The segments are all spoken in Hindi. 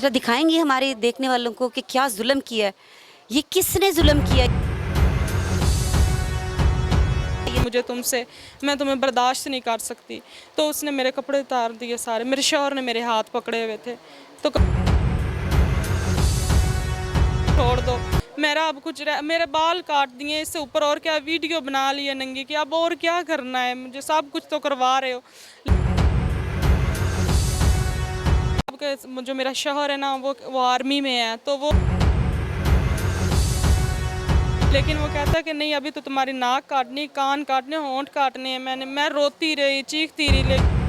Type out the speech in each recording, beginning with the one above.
ज़रा दिखाएंगी हमारे देखने वालों को कि क्या जुल्म किया है, ये किसने जुल्म किया है? मुझे तुमसे, मैं तुम्हें बर्दाश्त नहीं कर सकती। तो उसने मेरे कपड़े उतार दिए सारे, मेरे शौहर ने मेरे हाथ पकड़े हुए थे। तो छोड़ दो, मेरा अब कुछ मेरे बाल काट दिए, इससे ऊपर और क्या वीडियो बना लिए नंगी की, अब और क्या करना है मुझे? सब कुछ तो करवा रहे हो। अब जो मेरा शौहर है ना, वो आर्मी में है, तो वो लेकिन वो कहता है कि नहीं, अभी तो तुम्हारी नाक काटनी, कान काटने, होंठ काटने हैं। मैं रोती रही, चीखती रही, लेकिन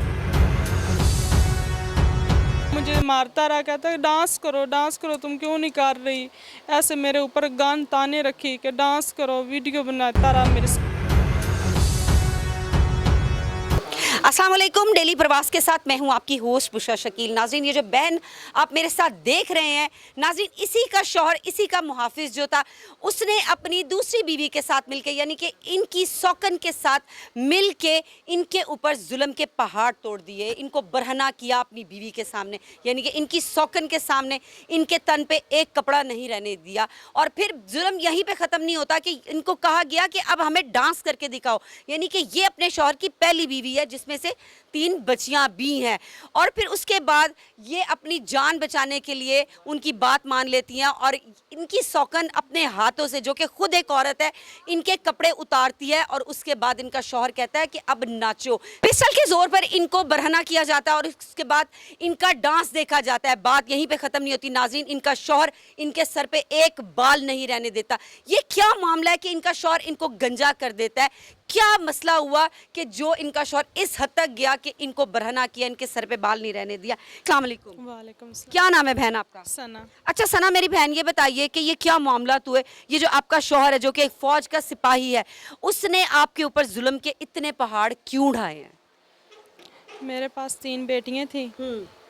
मुझे मारता रहा। कहता है डांस करो, तुम क्यों नहीं कर रही? ऐसे मेरे ऊपर गान ताने रखी कि डांस करो, वीडियो बनाता रहा मेरे साथ। अस्सलाम वालेकुम, डेली प्रवास के साथ मैं हूं आपकी होस्ट बुशरा शकील। नाज़रीन, ये जो बहन आप मेरे साथ देख रहे हैं, नाज़रीन, इसी का शौहर, इसी का मुहाफिज जो था, उसने अपनी दूसरी बीवी के साथ मिलके, यानी कि इनकी सौकन के साथ मिलके इनके ऊपर जुल्म के पहाड़ तोड़ दिए, इनको बरहना किया अपनी बीवी के सामने, यानी कि इनकी सौकन के सामने इनके तन पे एक कपड़ा नहीं रहने दिया। और फिर जुल्म यहीं पे ख़त्म नहीं होता कि इनको कहा गया कि अब हमें डांस करके दिखाओ, यानी कि ये अपने शौहर की पहली बीवी है जिसमें से 3 बच्चियां भी हैं। और फिर उसके बाद ये अपनी जान बचाने के लिए उनकी बात मान लेती हैं और इनकी सौकन अपने हाथों से, जो कि खुद एक औरत है, इनके कपड़े उतारती है। और उसके बाद इनका शौहर कहता है कि अब नाचो। पिस्टल के जोर पर इनको बरहना किया जाता है और उसके बाद इनका डांस देखा जाता है। बात यहीं पे खत्म नहीं होती नाज़रीन, इनका शौहर इनके सर पे एक बाल नहीं रहने देता। ये क्या मामला है कि इनका शौहर इनको गंजा कर देता है? क्या मसला हुआ कि जो इनका शौहर इस हद तक गया कि इनको बरहना किया, इनके सर पे बाल नहीं रहने दिया? अस्सलाम वालेकुम। वालेकुम सलाम। क्या नाम है बहन आपका? सना। अच्छा सना, मेरी बहन ये बताइए कि ये क्या मामला हुए, ये जो आपका शौहर है जो कि एक फौज का सिपाही है, उसने आपके ऊपर जुल्म के इतने पहाड़ क्यों ढाए हैं? मेरे पास 3 बेटियां थी,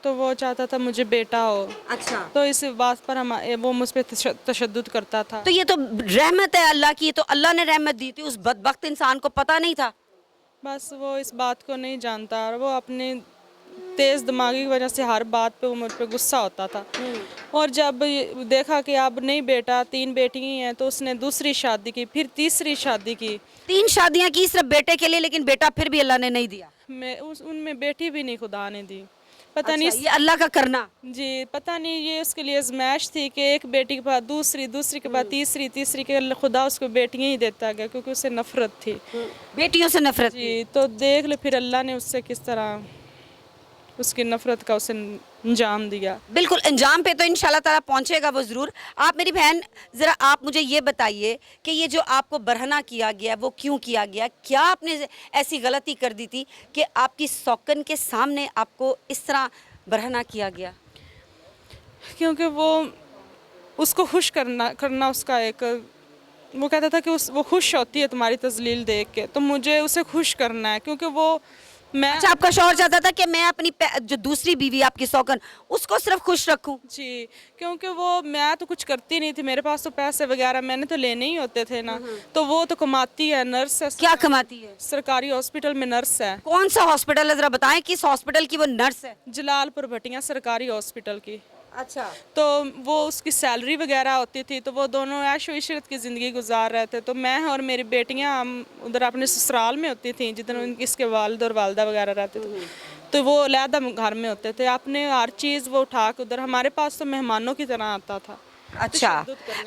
तो वो चाहता था मुझे बेटा हो। अच्छा, तो इस बात पर वो मुझ पर तशद्दुद करता था। तो ये तो रहमत है अल्लाह की, तो अल्लाह ने रहमत दी थी, उस बदबख्त इंसान को पता नहीं था? बस वो इस बात को नहीं जानता और वो अपनी तेज़ दिमागी की वजह से हर बात पे वो मुझ पे गुस्सा होता था। और जब देखा कि अब नहीं बेटा, 3 बेटी ही हैं, तो उसने दूसरी शादी की, फिर तीसरी शादी की। 3 शादियां की सिर्फ बेटे के लिए, लेकिन बेटा फिर भी अल्लाह ने नहीं दिया। मैं उनमें बेटी भी नहीं खुदा ने दी। पता अच्छा, नहीं ये अल्लाह का करना। जी, पता नहीं ये उसके लिए आजमाइश थी कि एक बेटी के बाद दूसरी, दूसरी के बाद तीसरी, तीसरी के खुदा उसको बेटियां ही देता गया, क्योंकि उसे नफरत थी। बेटियों से नफरत थी। जी, तो देख ले फिर अल्लाह ने उससे किस तरह उसकी नफरत का उसे अंजाम दिया। बिल्कुल, अंजाम पे तो इंशाल्लाह ताला पहुंचेगा वो ज़रूर। आप मेरी बहन, ज़रा आप मुझे ये बताइए कि ये जो आपको बरहना किया गया वो क्यों किया गया? क्या आपने ऐसी गलती कर दी थी कि आपकी सौकन के सामने आपको इस तरह बरहना किया गया? क्योंकि वो उसको खुश करना करना उसका एक, वो कहता था कि वो खुश होती है तुम्हारी तजलील देख के, तो मुझे उसे खुश करना है, क्योंकि वो मैं अच्छा, आपका शौहर चाहता था कि मैं अपनी जो दूसरी बीवी आपकी सौकन, उसको सिर्फ खुश रखूं? जी, क्योंकि वो मैं तो कुछ करती नहीं थी, मेरे पास तो पैसे वगैरह मैंने तो लेने ही होते थे ना। तो वो तो कमाती है, नर्स है, क्या कमाती है? सरकारी हॉस्पिटल में नर्स है। कौन सा हॉस्पिटल है, ज़रा बताएं किस हॉस्पिटल की वो नर्स है? जलालपुर भटियां सरकारी हॉस्पिटल की। अच्छा, तो वो उसकी सैलरी वगैरह होती थी, तो वो दोनों ऐशो इशरत की ज़िंदगी गुजार रहे थे। तो मैं और मेरी बेटियां हम उधर अपने ससुराल में होती थी, जिधर इसके वालिद और वालदा वगैरह रहते थे, तो वो अलहदा घर में होते थे। अपने हर चीज़ वो उठा के उधर हमारे पास तो मेहमानों की तरह आता था। अच्छा,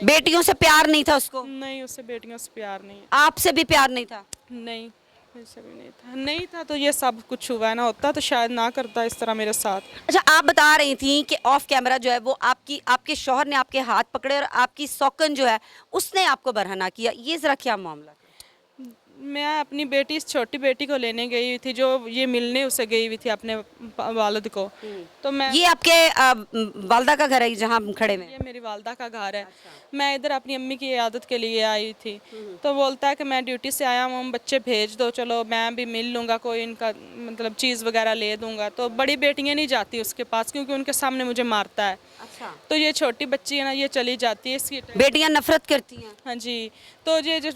बेटियों से प्यार नहीं था उसको? नहीं, उससे बेटियों से प्यार नहीं है। आपसे भी प्यार नहीं था? नहीं, मुझसे भी नहीं था तो ये सब कुछ हुआ है ना, होता तो शायद ना करता इस तरह मेरे साथ। अच्छा, आप बता रही थी कि ऑफ कैमरा जो है वो आपके शौहर ने आपके हाथ पकड़े और आपकी सौकन जो है उसने आपको बरहना किया, ये जरा क्या मामला था? मैं अपनी बेटी, इस छोटी बेटी को लेने गई हुई थी, जो ये मिलने उसे गई हुई थी अपने वालिद को। तो मैं, ये आपके वालदा का घर है जहाँ हम खड़े में? ये मेरी वालदा का घर है। मैं इधर अपनी अम्मी की इयादत के लिए आई थी। तो बोलता है कि मैं ड्यूटी से आया हूँ, बच्चे भेज दो, चलो मैं भी मिल लूँगा, कोई इनका मतलब चीज़ वगैरह ले दूँगा। तो बड़ी बेटियाँ नहीं जाती उसके पास, क्योंकि उनके सामने मुझे मारता है। अच्छा। तो ये छोटी बच्ची है ना, ये चली जाती है इसकी। बेटियां नफरत करती हैं। हाँ जी। तो ये जो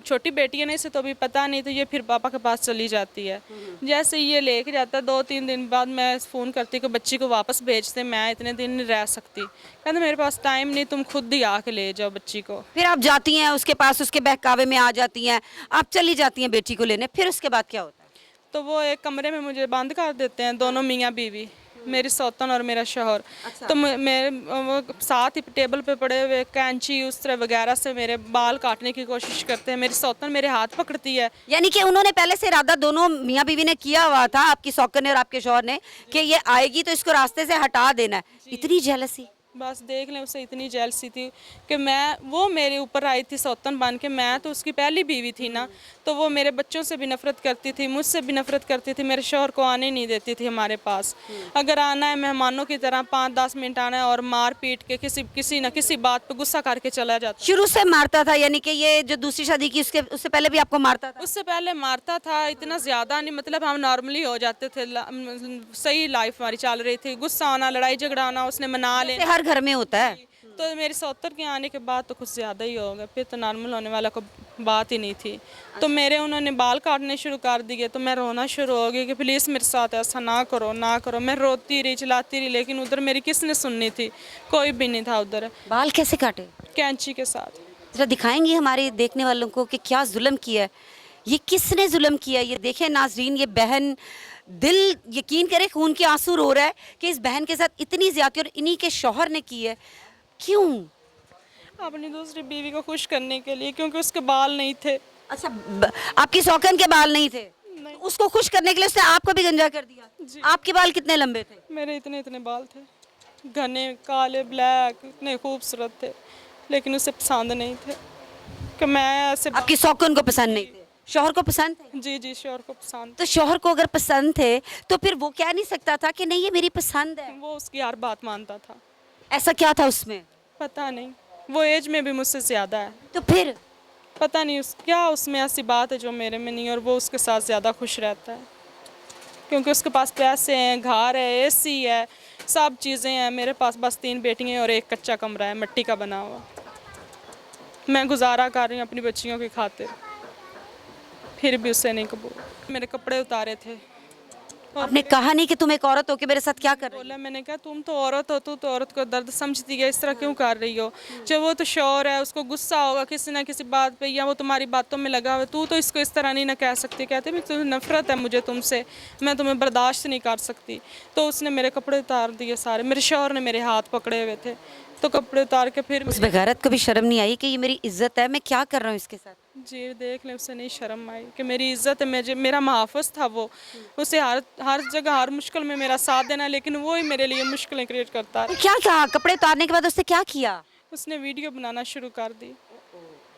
छोटी बेटी है ना, इसे तो अभी पता नहीं, तो ये फिर पापा के पास चली जाती है। जैसे ही ये लेके जाता है 2-3 दिन बाद मैं फ़ोन करती कि बच्ची को वापस भेज दे, मैं इतने दिन नहीं रह सकती। कहते मेरे पास टाइम नहीं, तुम खुद ही आके ले जाओ बच्ची को। फिर आप जाती हैं उसके पास, उसके बहकावे में आ जाती हैं, आप चली जाती हैं बेटी को लेने, फिर उसके बाद क्या होता है? तो वो एक कमरे में मुझे बंद कर देते हैं, दोनों मियाँ बीवी, मेरी सौतन और मेरा शौहर। तो मेरे वो साथ ही टेबल पे पड़े हुए कैंची उस तरह वगैरह से मेरे बाल काटने की कोशिश करते हैं। मेरी सौतन मेरे हाथ पकड़ती है। यानी कि उन्होंने पहले से इरादा दोनों मियाँ बीवी ने किया हुआ था, आपकी सौकन ने और आपके शौहर ने, कि ये आएगी तो इसको रास्ते से हटा देना है। इतनी जेलसी। बस देख लें, उसे इतनी जेलसी थी कि वो मेरे ऊपर आई थी सौतन बन के, मैं तो उसकी पहली बीवी थी ना। तो वो मेरे बच्चों से भी नफरत करती थी, मुझसे भी नफरत करती थी, मेरे शौहर को आने नहीं देती थी हमारे पास। अगर आना है मेहमानों की तरह 5-10 मिनट आना है और मार पीट के किसी न किसी बात पे गुस्सा करके चला जाता। शुरू से मारता था, यानी कि ये जो दूसरी शादी की उससे पहले भी आपको मारता था? उससे पहले मारता था, इतना ज़्यादा नहीं, मतलब हम नॉर्मली हो जाते थे, सही लाइफ हमारी चल रही थी। गुस्सा आना, लड़ाई झगड़ा आना, उसने मना ले। हर घर में होता है। तो मेरे सौतर के आने के बाद तो कुछ ज़्यादा ही हो गया, फिर तो नॉर्मल होने वाला कोई बात ही नहीं थी। तो मेरे उन्होंने बाल काटने शुरू कर दिए, तो मैं रोना शुरू हो गई कि प्लीज़ मेरे साथ ऐसा ना करो ना करो। मैं रोती रही, चिल्लाती रही, लेकिन उधर मेरी किसने सुननी थी? कोई भी नहीं था उधर। बाल कैसे काटे? कैंची के साथ। जरा दिखाएंगे हमारे देखने वालों को कि क्या जुल्म किया है, ये किसने जुल्म किया है। ये देखें नाजरीन, ये बहन, दिल यकीन करे खून के आंसू रो रहा है कि इस बहन के साथ इतनी ज्यादती और इन्हीं के शौहर ने की है। क्यों? अपनी दूसरी बीवी को खुश करने के लिए, क्योंकि उसके बाल नहीं थे। अच्छा, आपकी सौकन के बाल नहीं थे? नहीं। तो उसको खुश करने के लिए उसने आपको भी गंजा कर दिया? जी। आपके बाल कितने लंबे थे? मेरे इतने इतने बाल थे, घने काले ब्लैक, इतने खूबसूरत थे, लेकिन उसे पसंद नहीं थे कि मैं ऐसे। आपकी सौकन को पसंद नहीं थे, शौहर को पसंद थे? जी जी, शौहर को पसंद। तो शौहर को अगर पसंद थे तो फिर वो कह नहीं सकता था कि नहीं ये मेरी पसंद है? वो उसकी हर बात मानता था। ऐसा क्या था उसमें? पता नहीं, वो एज में भी मुझसे ज़्यादा है। तो फिर पता नहीं क्या उसमें ऐसी बात है जो मेरे में नहीं है, और वो उसके साथ ज़्यादा खुश रहता है, क्योंकि उसके पास पैसे हैं, घर है, एसी है, सब चीज़ें हैं। मेरे पास बस 3 बेटियाँ हैं और एक कच्चा कमरा है मिट्टी का बना हुआ। मैं गुजारा कर रही हूँ अपनी बच्चियों की खातिर, फिर भी उससे नहीं कबूल। मेरे कपड़े उतारे थे। आपने कहा नहीं कि तुम एक औरत हो कि मेरे साथ क्या कर रही हो? बोला, मैंने कहा तुम तो औरत हो, तू तो औरत को दर्द समझती है, इस तरह क्यों कर रही हो? जब वो तो शौहर है, उसको गुस्सा होगा किसी ना किसी बात पे, या वो तुम्हारी बातों में लगा हुआ है, तू तो इसको इस तरह नहीं ना कह सकती। कहते मैं तुम्हें नफरत है मुझे तुमसे, मैं तुम्हें बर्दाश्त नहीं कर सकती। तो उसने मेरे कपड़े उतार दिए सारे। मेरे शौहर ने मेरे हाथ पकड़े हुए थे, तो कपड़े उतार के फिर उस बेगैरत को भी शर्म नहीं आई कि ये मेरी इज्जत है, मैं क्या कर रहा हूँ इसके साथ? जी देख ले, उसे नहीं शर्म आई कि मेरी इज्जत है, मेरा मुहाफ़िज़ था वो। उसे हर जगह हर मुश्किल में मेरा साथ देना, लेकिन वो ही मेरे लिए मुश्किलें क्रिएट करता है। क्या कहा? कपड़े उतारने के बाद उसने क्या किया? उसने वीडियो बनाना शुरू कर दी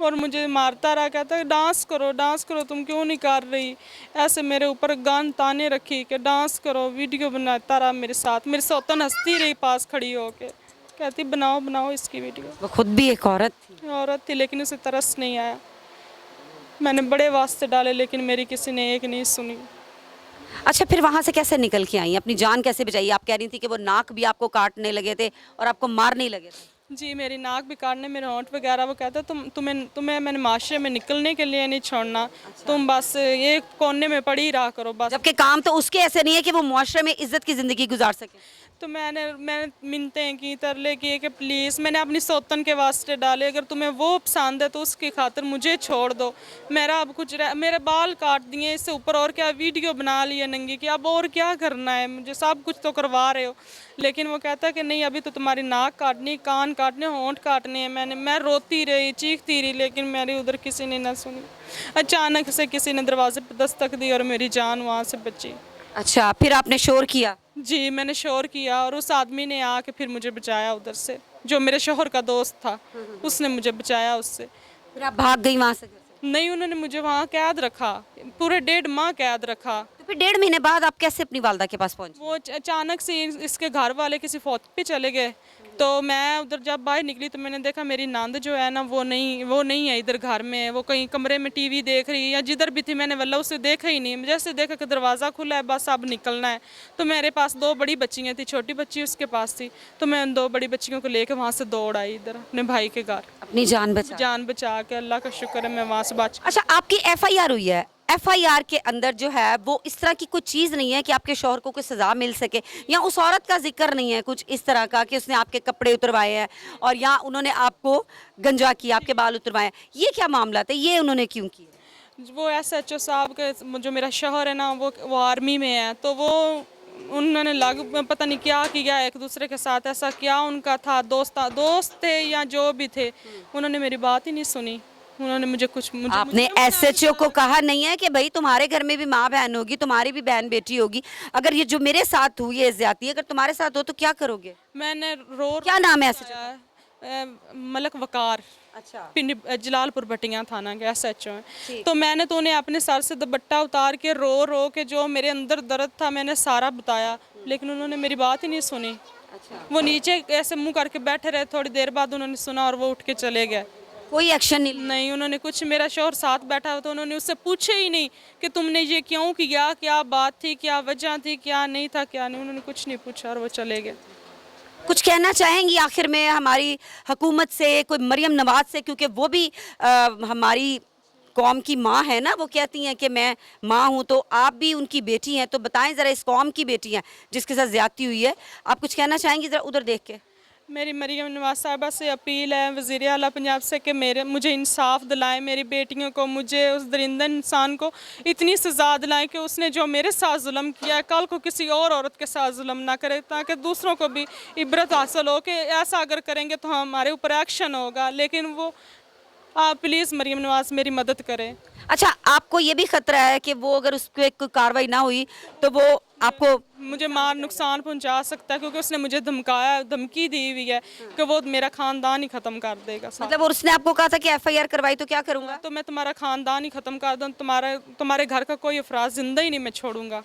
और मुझे मारता रहा, कहता है डांस करो, तुम क्यों नहीं कर रही? ऐसे मेरे ऊपर गान ताने रखी कि डांस करो, वीडियो बनाता रहा मेरे साथ। मेरी सौतन हंसती रही पास खड़ी होके, कहती बनाओ इसकी वीडियो। वो खुद भी एक औरत थी, लेकिन उसे तरस नहीं आया। मैंने बड़े वास्ते डाले, लेकिन मेरी किसी ने एक नहीं सुनी। अच्छा, फिर वहाँ से कैसे निकल के आई? अपनी जान कैसे बचाई? आप कह रही थी कि वो नाक भी आपको काटने लगे थे और आपको मारने लगे थे। जी, मेरी नाक भी काटने, मेरे होंठ वगैरह। वो कहता तुम्हें मैंने माशरे में निकलने के लिए नहीं छोड़ना। तुम बस ये कोने में पड़ी ही रहा करो बस। जबकि काम तो उसके ऐसे नहीं है कि वो मुआशरे में इज्जत की जिंदगी गुजार सके। तो मैंने मिन्नतें की, तरले किए कि प्लीज़, मैंने अपनी सौतन के वास्ते डाले, अगर तुम्हें वो पसंद है तो उसकी खातिर मुझे छोड़ दो। मेरा अब कुछ मेरे बाल काट दिए, इससे ऊपर और क्या वीडियो बना ली है नंगी की, अब और क्या करना है मुझे? सब कुछ तो करवा रहे हो। लेकिन वो कहता है कि नहीं, अभी तो तुम्हारी नाक काटनी, कान काटने, होंठ काटने हैं। मैं रोती रही, चीखती रही, लेकिन मेरी उधर किसी ने ना सुनी। अचानक से किसी ने दरवाजे पर दस्तक दी और मेरी जान वहाँ से बची। अच्छा, फिर आपने शोर किया? जी, मैंने शोर किया और उस आदमी ने आके फिर मुझे बचाया उधर से, जो मेरे शौहर का दोस्त था, उसने मुझे बचाया उससे। फिर आप भाग गई वहाँ से? नहीं, उन्होंने मुझे वहाँ कैद रखा, पूरे 1.5 माह कैद रखा। तो फिर 1.5 महीने बाद आप कैसे अपनी वालदा के पास पहुंचे? वो अचानक से इसके घर वाले किसी फौत पे चले गए, तो मैं उधर जब बाहर निकली तो मैंने देखा मेरी नंद जो है ना वो नहीं है इधर घर में, वो कहीं कमरे में टीवी देख रही है या जिधर भी थी मैंने वल्ला उसे देखा ही नहीं। जैसे देखा कि दरवाज़ा खुला है बस अब निकलना है, तो मेरे पास 2 बड़ी बच्चियाँ थी, छोटी बच्ची उसके पास थी, तो मैं उन 2 बड़ी बच्चियों को लेकर वहाँ से दौड़ आई इधर अपने भाई के घर, अपनी जान बचा के। अल्लाह का शुक्र है मैं वहाँ से बच। अच्छा, आपकी एफआईआर हुई है, एफआईआर के अंदर जो है वो इस तरह की कुछ चीज़ नहीं है कि आपके शौहर को कोई सज़ा मिल सके, या उस औरत का जिक्र नहीं है कुछ इस तरह का कि उसने आपके कपड़े उतरवाए हैं और या उन्होंने आपको गंजा किया, आपके बाल उतरवाए हैं? ये क्या मामला था, ये उन्होंने क्यों किया? वो SHO साहब के जो मेरा शौहर है ना वो आर्मी में है, तो वो उन्होंने पता नहीं क्या किया, एक दूसरे के साथ ऐसा क्या उनका था, दोस्त थे या जो भी थे, उन्होंने मेरी बात ही नहीं सुनी। उन्होंने मुझे आपने SHO को कहा नहीं है कि भाई तुम्हारे घर में भी माँ बहन होगी, तुम्हारी भी बहन बेटी होगी, अगर ये जो मेरे साथ हुई है ज्यादती अगर तुम्हारे साथ हो तो क्या करोगे? मैंने क्या नाम है SHO? मलक वकार, अच्छा, पिंड जलालपुर भटियां थाना के SHO है। तो मैंने तो उन्हें अपने सर से दुपट्टा उतार के रो के जो मेरे अंदर दर्द था मैंने सारा बताया, लेकिन उन्होंने मेरी बात ही नहीं सुनी। अच्छा, वो नीचे ऐसे मुंह करके बैठे रहे, थोड़ी देर बाद उन्होंने सुना और वो उठ के चले गए। कोई एक्शन नहीं? नहीं, उन्होंने कुछ, मेरा शौहर साथ बैठा हो तो उन्होंने उससे पूछे ही नहीं कि तुमने ये क्यों किया, क्या बात थी, क्या वजह थी, क्या नहीं था, क्या नहीं, उन्होंने कुछ नहीं पूछा और वो चले गए। कुछ कहना चाहेंगी आखिर में हमारी हुकूमत से, कोई मरियम नवाज से, क्योंकि वो भी हमारी कौम की माँ है ना, वो कहती हैं कि मैं माँ हूँ, तो आप भी उनकी बेटी हैं, तो बताएं ज़रा इस कौम की बेटी हैं जिसके साथ ज़्यादती हुई है, आप कुछ कहना चाहेंगी ज़रा उधर देख के? मेरी मरियम नवाज साहिबा से अपील है वज़ीर आला पंजाब से कि मुझे इंसाफ दिलाएं, मेरी बेटियों को, मुझे उस दरिंदा इंसान को इतनी सज़ा दिलाएं कि उसने जो मेरे साथ जुल्म किया है कल को किसी और औरत के साथ जुल्म ना करे, ताकि दूसरों को भी इबरत हासिल हो कि ऐसा अगर करेंगे तो हमारे ऊपर एक्शन होगा। लेकिन वो आप प्लीज़ मरियम नवाज मेरी मदद करें। अच्छा, आपको ये भी खतरा है कि वो अगर उस पर कोई कार्रवाई ना हुई तो वो आपको मुझे मार नुकसान पहुंचा सकता है, क्योंकि उसने मुझे धमकी दी हुई है कि वो मेरा खानदान ही ख़त्म कर देगा। मतलब उसने आपको कहा था कि एफआईआर करवाई तो क्या करूँगा? तो मैं तुम्हारा खानदान ही ख़त्म कर दूँ, तुम्हारे घर का कोई अफराज जिंदा ही नहीं मैं छोड़ूंगा।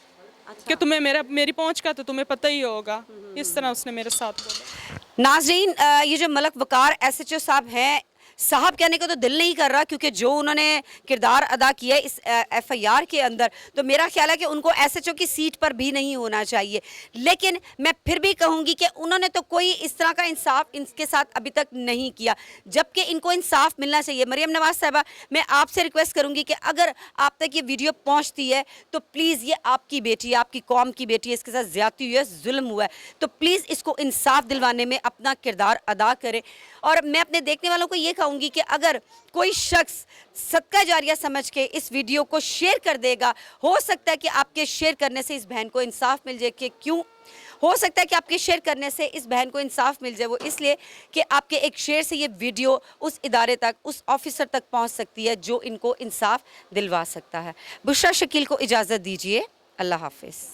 अच्छा। कि तुम्हें मेरी पहुंच का तो तुम्हें पता ही होगा। इस तरह उसने मेरे साथ बोला। नाजरीन, ये जो मलक वकार SHO साहब हैं, साहब कहने को तो दिल नहीं कर रहा, क्योंकि जो उन्होंने किरदार अदा किया इस एफआईआर के अंदर, तो मेरा ख्याल है कि उनको SHO की सीट पर भी नहीं होना चाहिए। लेकिन मैं फिर भी कहूँगी कि उन्होंने तो कोई इस तरह का इंसाफ इनके साथ अभी तक नहीं किया, जबकि इनको इंसाफ मिलना चाहिए। मरियम नवाज साहिबा, मैं आपसे रिक्वेस्ट करूँगी कि अगर आप तक ये वीडियो पहुँचती है तो प्लीज़, ये आपकी बेटी है, आपकी कौम की बेटी है, इसके साथ ज़्यादती हुई है, जुल्म हुआ है, तो प्लीज़ इसको इंसाफ दिलवाने में अपना किरदार अदा करें। और मैं अपने देखने वालों को ये कहूँगी कि अगर कोई शख्स सदका जारिया समझ के इस वीडियो को शेयर कर देगा, हो सकता है कि आपके शेयर करने से इस बहन को इंसाफ मिल जाए। कि क्यों हो सकता है कि आपके शेयर करने से इस बहन को इंसाफ मिल जाए? वो इसलिए कि आपके एक शेयर से ये वीडियो उस इदारे तक, उस ऑफिसर तक पहुंच सकती है जो इनको इंसाफ दिलवा सकता है। बुशरा शकील को इजाज़त दीजिए। अल्लाह हाफिज़।